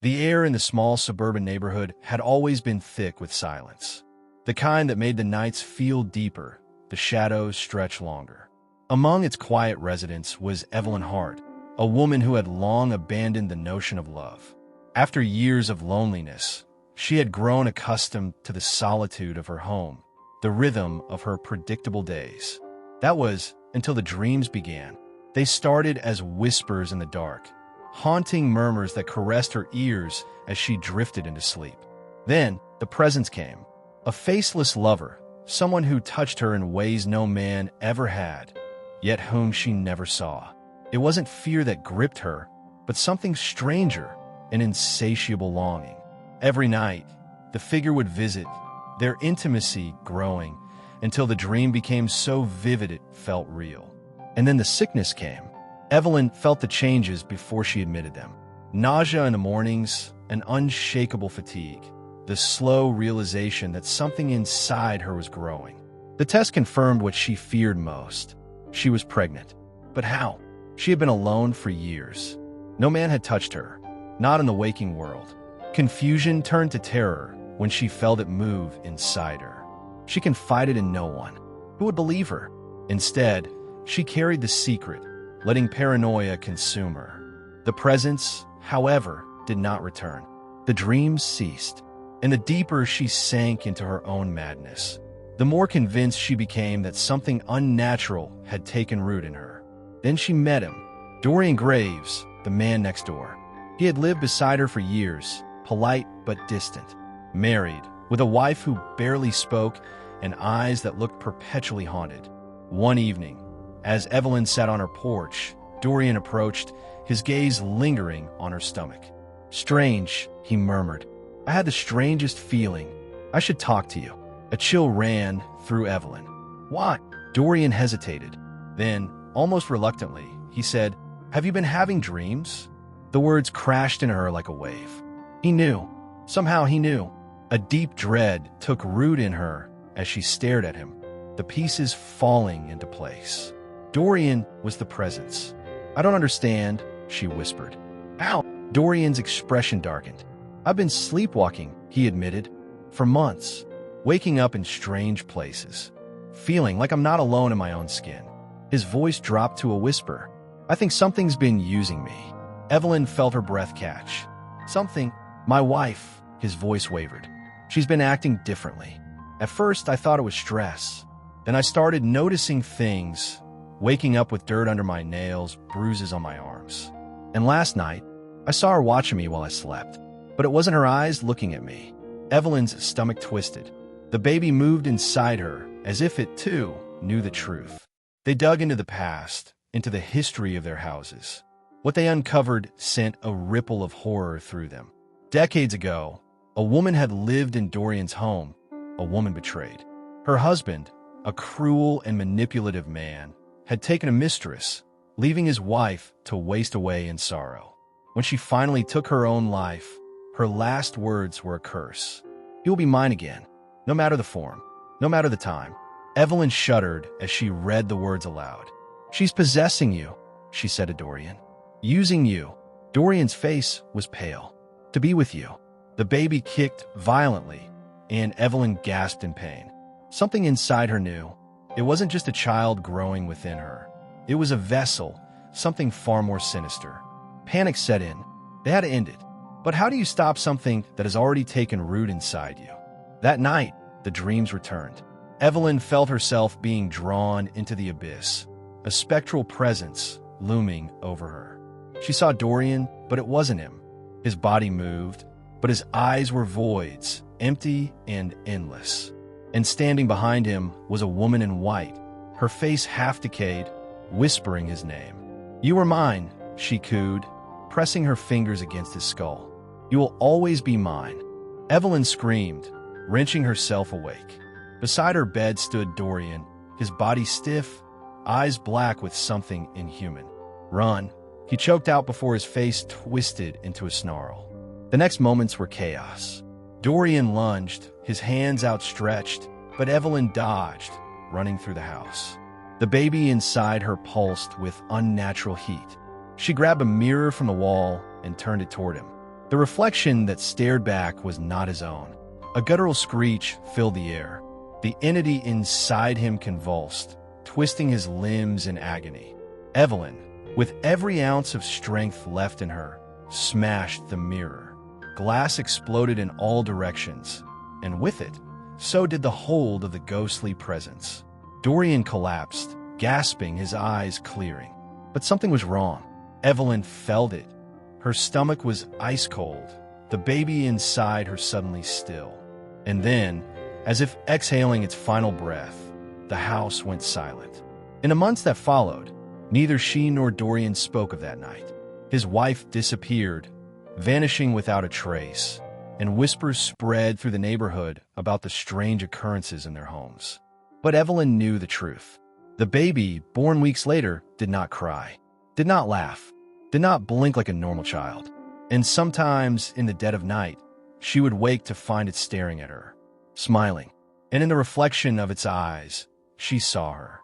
The air in the small suburban neighborhood had always been thick with silence, the kind that made the nights feel deeper, the shadows stretch longer. Among its quiet residents was Evelyn Hart, a woman who had long abandoned the notion of love. After years of loneliness, she had grown accustomed to the solitude of her home, the rhythm of her predictable days. That was until the dreams began. They started as whispers in the dark, haunting murmurs that caressed her ears as she drifted into sleep. Then the presence came, a faceless lover, someone who touched her in ways no man ever had, yet whom she never saw. It wasn't fear that gripped her, but something stranger, an insatiable longing. Every night, the figure would visit, their intimacy growing, until the dream became so vivid it felt real. And then the sickness came. Evelyn felt the changes before she admitted them. Nausea in the mornings, an unshakable fatigue, the slow realization that something inside her was growing. The test confirmed what she feared most. She was pregnant. But how? She had been alone for years. No man had touched her, not in the waking world. Confusion turned to terror when she felt it move inside her. She confided in no one. Who would believe her? Instead, she carried the secret, letting paranoia consume her. The presence, however, did not return. The dreams ceased, and the deeper she sank into her own madness, the more convinced she became that something unnatural had taken root in her. Then she met him, Dorian Graves, the man next door. He had lived beside her for years, polite but distant, married, with a wife who barely spoke and eyes that looked perpetually haunted. One evening, as Evelyn sat on her porch, Dorian approached, his gaze lingering on her stomach. "Strange," he murmured. "I had the strangest feeling. I should talk to you." A chill ran through Evelyn. "Why?" Dorian hesitated. Then, almost reluctantly, he said, "Have you been having dreams?" The words crashed into her like a wave. He knew. Somehow he knew. A deep dread took root in her as she stared at him, the pieces falling into place. Dorian was the presence. "I don't understand," she whispered. "Ow!" Dorian's expression darkened. "I've been sleepwalking," he admitted, "for months, waking up in strange places, feeling like I'm not alone in my own skin." His voice dropped to a whisper. "I think something's been using me." Evelyn felt her breath catch. "Something? My wife," his voice wavered. "She's been acting differently. At first, I thought it was stress. Then I started noticing things, waking up with dirt under my nails, bruises on my arms. And last night, I saw her watching me while I slept. But it wasn't her eyes looking at me." Evelyn's stomach twisted. The baby moved inside her, as if it, too, knew the truth. They dug into the past, into the history of their houses. What they uncovered sent a ripple of horror through them. Decades ago, a woman had lived in Dorian's home, a woman betrayed. Her husband, a cruel and manipulative man, had taken a mistress, leaving his wife to waste away in sorrow. When she finally took her own life, her last words were a curse. "He will be mine again, no matter the form, no matter the time." Evelyn shuddered as she read the words aloud. "She's possessing you," she said to Dorian. "Using you." Dorian's face was pale. "To be with you." The baby kicked violently, and Evelyn gasped in pain. Something inside her knew. It wasn't just a child growing within her. It was a vessel, something far more sinister. Panic set in. They had to end it. But how do you stop something that has already taken root inside you? That night, the dreams returned. Evelyn felt herself being drawn into the abyss, a spectral presence looming over her. She saw Dorian, but it wasn't him. His body moved, but his eyes were voids, empty and endless. And standing behind him was a woman in white, her face half decayed, whispering his name. "You were mine," she cooed, pressing her fingers against his skull. "You will always be mine." Evelyn screamed, wrenching herself awake. Beside her bed stood Dorian, his body stiff, eyes black with something inhuman. "Run," he choked out before his face twisted into a snarl. The next moments were chaos. Dorian lunged, his hands outstretched, but Evelyn dodged, running through the house. The baby inside her pulsed with unnatural heat. She grabbed a mirror from the wall and turned it toward him. The reflection that stared back was not his own. A guttural screech filled the air. The entity inside him convulsed, twisting his limbs in agony. Evelyn, with every ounce of strength left in her, smashed the mirror. Glass exploded in all directions, and with it, so did the hold of the ghostly presence. Dorian collapsed, gasping, his eyes clearing. But something was wrong. Evelyn felt it. Her stomach was ice cold, the baby inside her suddenly still. And then, as if exhaling its final breath, the house went silent. In the months that followed, neither she nor Dorian spoke of that night. His wife disappeared, vanishing without a trace, and whispers spread through the neighborhood about the strange occurrences in their homes. But Evelyn knew the truth. The baby, born weeks later, did not cry, did not laugh, did not blink like a normal child. And sometimes, in the dead of night, she would wake to find it staring at her, smiling. And in the reflection of its eyes, she saw her.